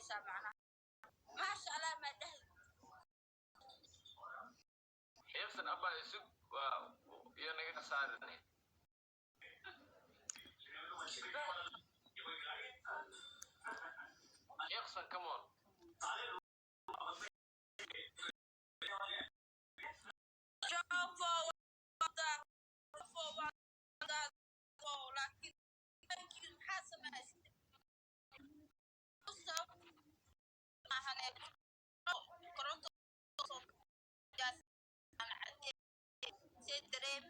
سامعنا ما شاء الله ما ده يفن أبا يسوق ينقل صارني يخسر كمان لكن يمكن حاسة ما أستمع ما هنبقى كرنت صوت جاس أنا عدي سيدريم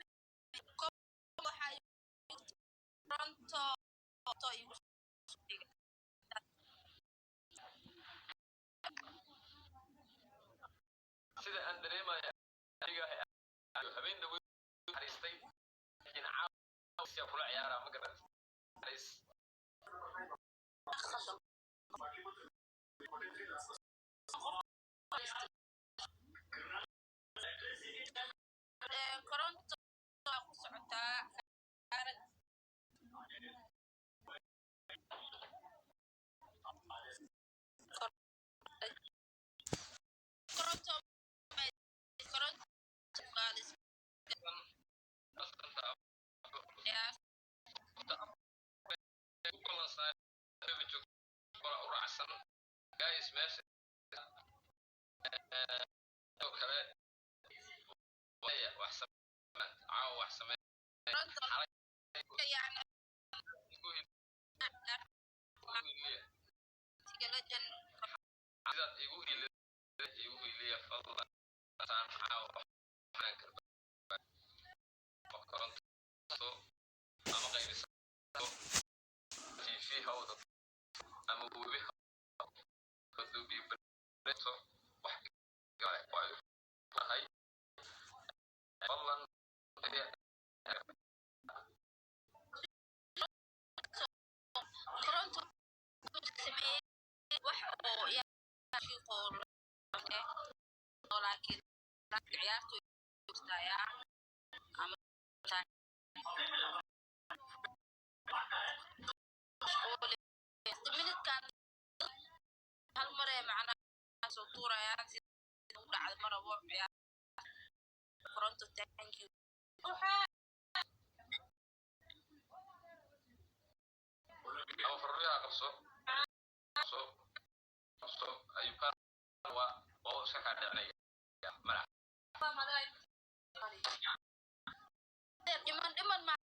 كم حي كرنت طيب سيدا أندري ما يجا habeen dhaw xariistay in caawiya kula ciyaara ma garan xariis koronto ku socotaa koronto قالس guys meesha oo kale waya wax sameeyay caaw wax sameeyay يعني sidaad igu hiliya fadlan saan caaw waxaan karba koronto ama qaybisa TV hawda ama webi hawda bi breto wax gaay waayo tahay fadlan koronto sameeyay wax oo yaa shiiqo laakiin ciyaartu jirtaya ama minidkan hal mar ee macnaha soo tuurayaan si u dhacdo marabo ciyaar koronto thank you ama farriya qabso ayuka waa shaka dhacnay mara dhiman ma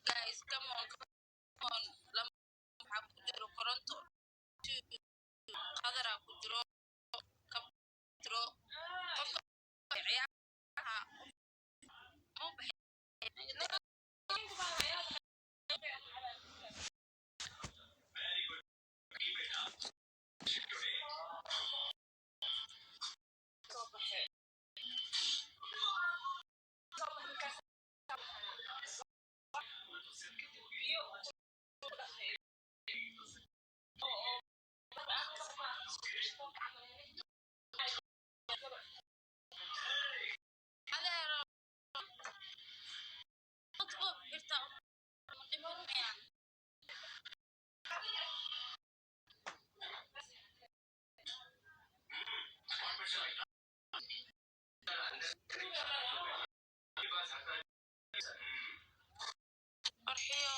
guys come on lama waxa ku jiro koronto qadara ku jiro kabtro ciyaaraha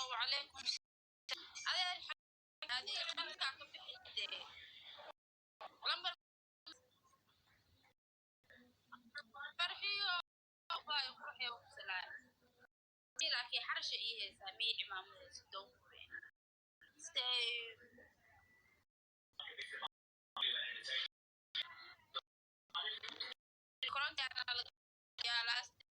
وعليكم هذه خلفك كبحيدة لما فرحيو باي فرحي وسلام لكن حرشة إيه سامي إمام الدو stay كورونا على يا لاست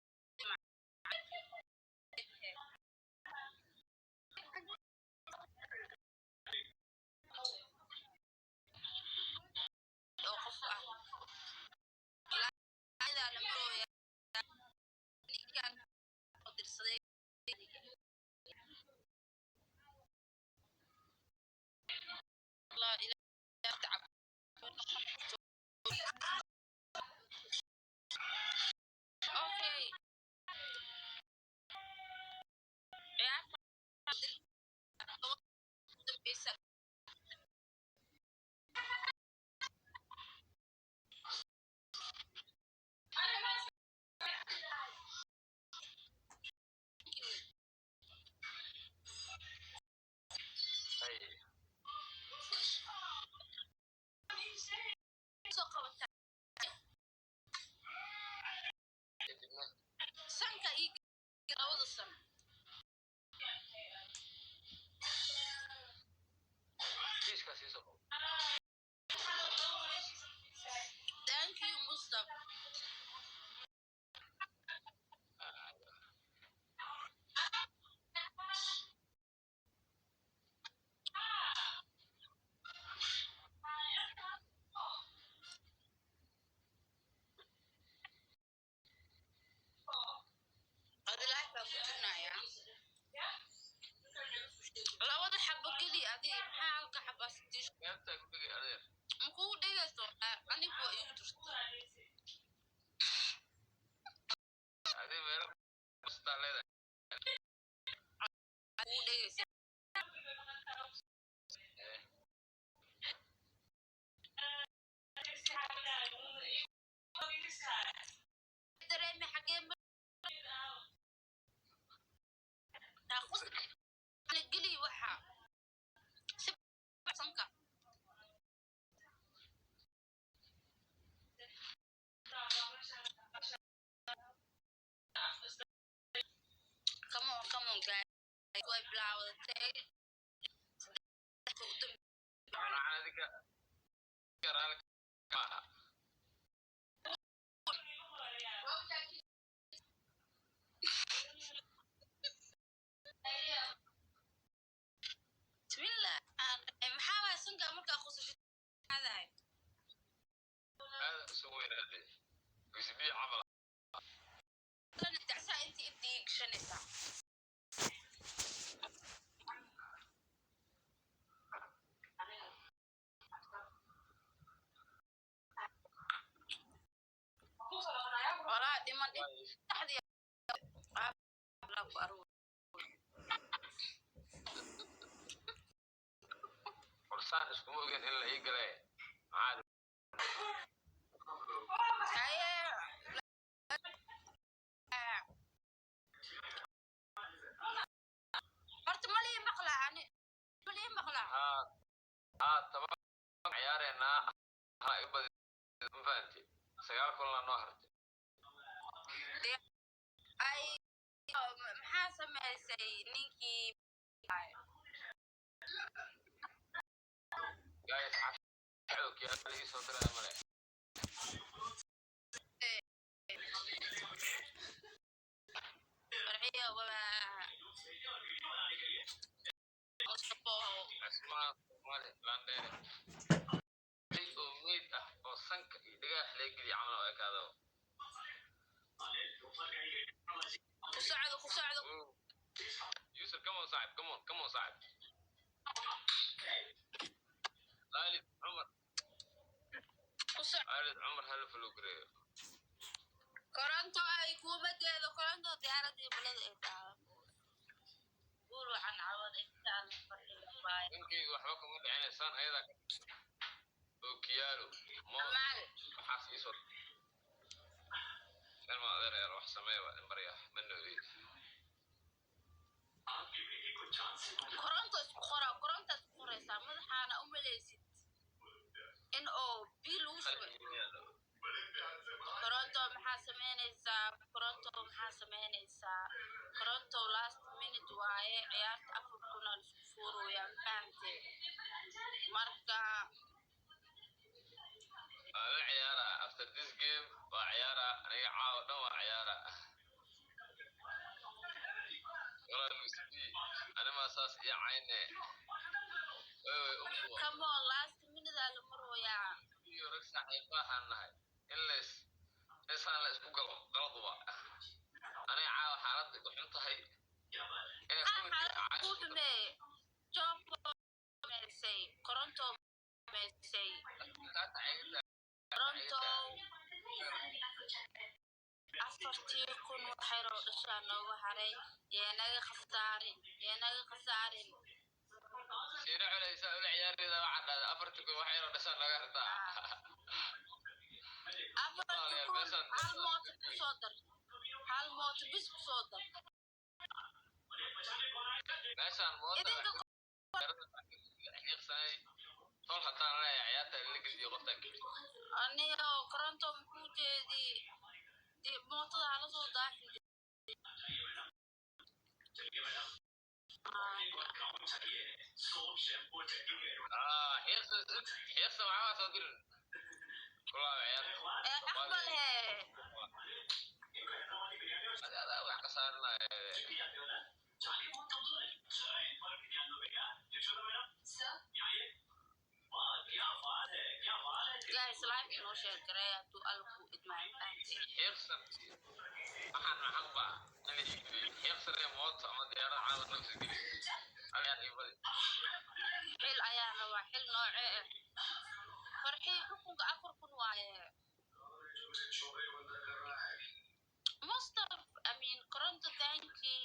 الله إلى تعب أوكي dambeysa soo qabata sanka iyo labada san thank you Mustafa adilaa ka kujinaya labada xabo keli adii maxaa halka xabaastiis makuu dhegaysto anigu waa igu jirta kuu dhegaysta dareemi xagee taqus ana geli waxa si sanka come on guys way bilaawday bismillah maxaa waa sanka markaa khusashid hadahay kana dacsaa intii intii gashanaysaa walaa dhiman dhaxdii la ku arwo Saan iskuma ogeyn in la ii galay caadi horta malii maqlaa ani malii maqlaa taba ciyaareynaa ha ibadi mafahanti 9 kulan la noo hartay ay maxaa samaysay ninkii guys xoog yaa ii soo diray male farxiyo asmaa male landere oo meed ah oo sanka iyo dhagax leegidi camal oo ekaado ku socdo Yusuf come on صاحب come on صاحب خالد عمر خالد عمر هل فلوكري koronto ay kuma jeedo koronto diyaaradii balada ay tahay guur waxaan cawada intaan farxiyo baay inkii waxba kuma dhicinaysan ayada oo kiyaalo maal waxaas ii soo ma adeer wax sameeyo waa bariya manoobi koronto isku qoraysaa madaxaana u maleysid in oo bil uu shubay koronto maxaa samaynaysaa koronto last minute waaye ciyaarta 4 kuna isku fuuraya fahamtay marka ala ciyaara after this game waa ciyaara aniga caawa dhan waa ciyaara wala lusi ana ma saas iyo cayne come on last minute ala marooya iyo rag saaxiibahan nahay ilaa la isku galo qalad waa aniga caawa xaalad ku xun tahay ku dhume joko mesay koronto mesay koronto afartii kun waxay roo dhashaa noogu haray yeenaga khasaarin shiina culaysa ula ciyaarida waxaa dhahda afartuku wax yaroo dhashaan laga hartaa hal mooto kusoo dar hal mooto bis kusoo dar meeshaan mooda xiiqsanay tol haddaan leeyahay ciyaarta la gediyo qofta aniga koronto muxuu jeedii mootada hala soo daafin xiiqsan waxaa soo dirin kulaa ciyaarta aqbal hee wax ka saaranaya guys live inoo sheeg garay hadduu alku idmaayo xiiqsan waxaan maxan baa in la iibiyo xiiqsan ee mooto ama diyaarad caawad loo soo geliyo ayaan iibadi xil ayaa rabaa xil noocee ah farxii xukunka 4,000 waaye mustaf amin koronto tanki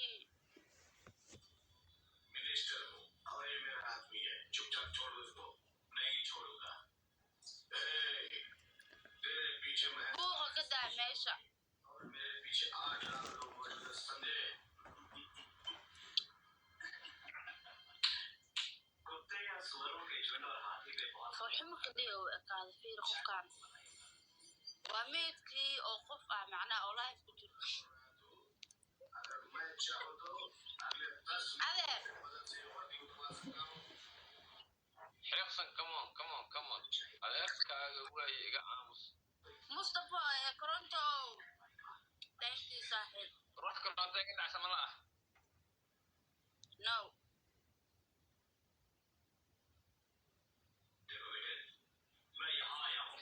minister हूँ और ये मेरा आदमी है चुपचाप छोड़ दो इसको नहीं छोड़ूंगा तेरे पीछे मैं buuqa ka daa meesha और मेरे पीछे 8 लाख लोग मौजूद हैं संदेह कुत्ते या सुअरों के झुंड और हाथी के बहुत farxi marka dhiga uu ekaada fiir qofkan waa meydkii oo qof ah macnaha oo live ku jiro अगर मैं चाहूँ तो अगले 10 adeer मदद से और भी उठवा सकता हूँ xiiqsan come on adeerkaaga waaye iga aamus mustafa ee koronto tankii saaxiib ruux kaloo hadday ka dhacsa ma la ah no देखो बेटे मैं यहाँ आया हूँ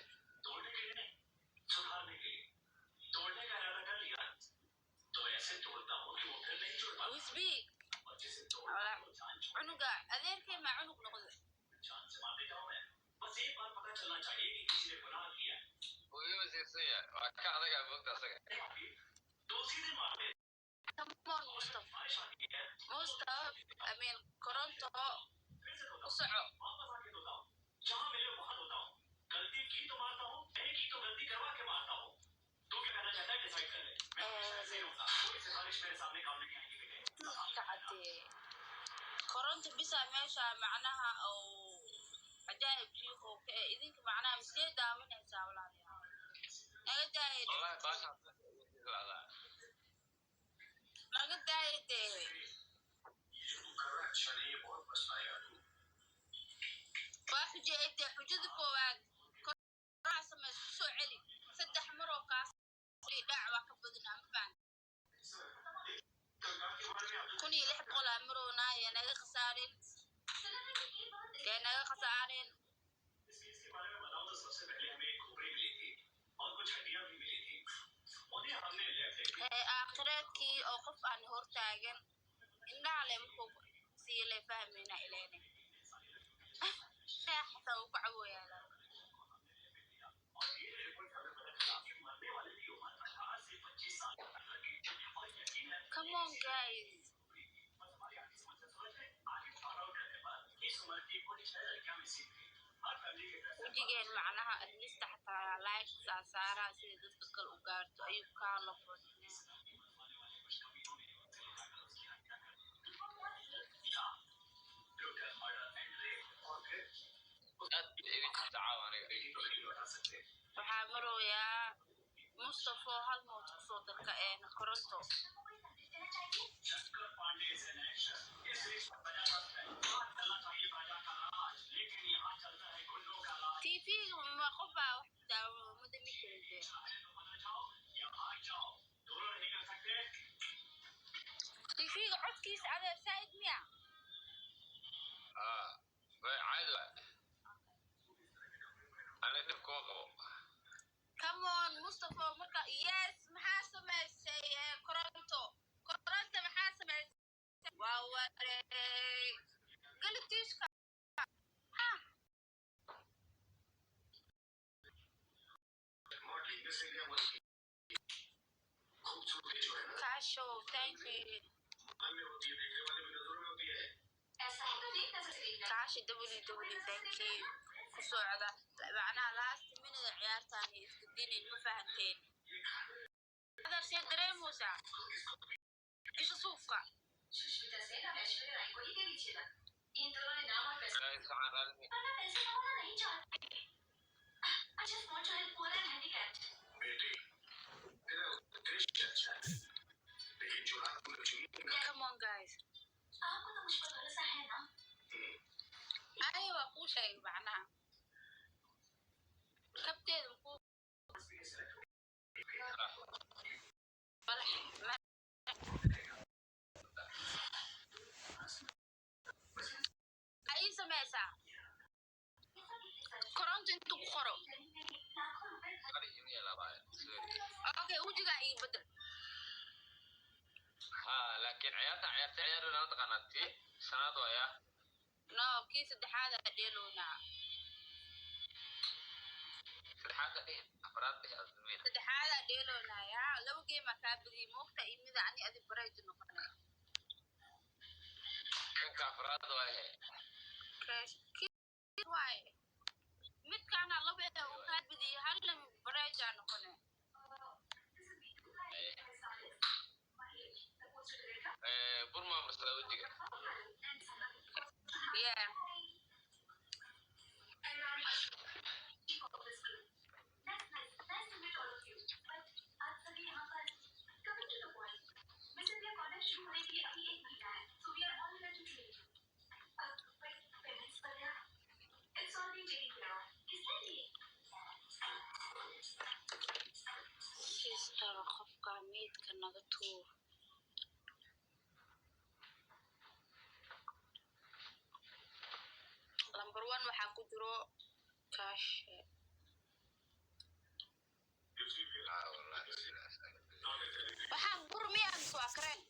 तोड़ने के लिए नहीं सुधारने के लिए तोड़ने का इरादा कर लिया तो ऐसे तोड़ता हूँ कि वो फिर नहीं जुड़ पाता wisbi और जिसे तोड़ता हूँ वो जान छोड़ cunuga adeerkay maa cunug noqda जान से मार देता हूँ मैं बस एक बार पता चलना चाहिए कि किसी ने गुनाह किया है wuu ii wasiirsan yahay waa ka adagaa moogta asaga तो सीधे मार दे come on mustafa बारिश आती है mustafa amin koronto फिर से धोता u हूँ soco वापस आके धोता हूँ जहाँ मिले वहाँ धोता हूँ गलती की तो मारता हूँ नहीं की तो गलती करवा के मारता हूँ तू क्या करना चाहता है डिसाइड कर ले मैं हमेशा ऐसे ही रहूंगा कोई सिफारिश मेरे सामने काम नहीं आएगी बेटे kacadee koronto bisa meesha macnaha oo cajaa'ib shiiqo ka idinka macnaha miskee daawanaysaa walaalayaal naga daayay wallahi baashaan naga daayay dee ये जो तू कर रहा है अच्छा नहीं है बहुत पछताएगा तू waa xujayay dee xujada koowaad koraa samays ku soo celi 3 maroo kaas dhac waa ka badnaa ma fahanta Ganga के बारे में आप 1600 marona yaa naga khasaarin इसके बारे में बताऊं तो सबसे पहले हमें एक खोपड़ी मिली थी और कुछ हड्डियां भी मिली थी उन्हें हमने left aakhireedkii oo qof aan hortaagan indhaha le markuu sii le fahmayna ilayne xataa uu ku cawooyaala और ये रिपोर्ट हमें पता चला कि मरने वाले की उम्र 18 से 25 साल तक लगी और यकीन है come on guys बस हमारी आगे समझ से समझ में आगे फाउंड आउट करने पर इस उम्र की कुछ 6 लड़कियां मिसिंग थी हर फैमिली के घर wejigeen macnaha adlista xataa like saasaaraha sida dadka kale u gaarto ayuu kaa loqonaa aad bay iga jirta caawa aniga waxaa marooyaa mustafo hal mood kusoo darka koronto tv-ga ma qofaa wax daawo ma dami karin dee tv-ga codkiisa adeer saa'id miya way caadi waa ani dhib kuma qabo come on mustafo marka yes maxaa samaysay koronto maxaa samaysay waa wareey galitiiska Kasho, thank you. में होती है देखने वाले भी नजरों में होती है ऐसा ही तो नहीं नजर كاش WWE بنكي كسوعدا معناها لاست من عيارتان اسكدين ما فهمتين هذا شيء دريموسا ايش صوفك Come on guys ايوه كل شيء معناها كبتين اي سميسا كورنت انتو بخرو اوكي وجهك اي بدل ها لكن عيار لا تقنتي سنة يا نو كيس هذا ديلونا الحاجة دي أفراد بها أزمين هذا ديلونا يا لو جي مكابري موقتا إمي عني أدي برايد نقنا كان كأفراد وهي كيس واي مت كان الله بيها وكابري هل برايد نقنا برما مسلا وجهك yeah sister qofka meedka naga tuur number 1 waxa ku jiro cash waxaan gurmiyaa soo akreen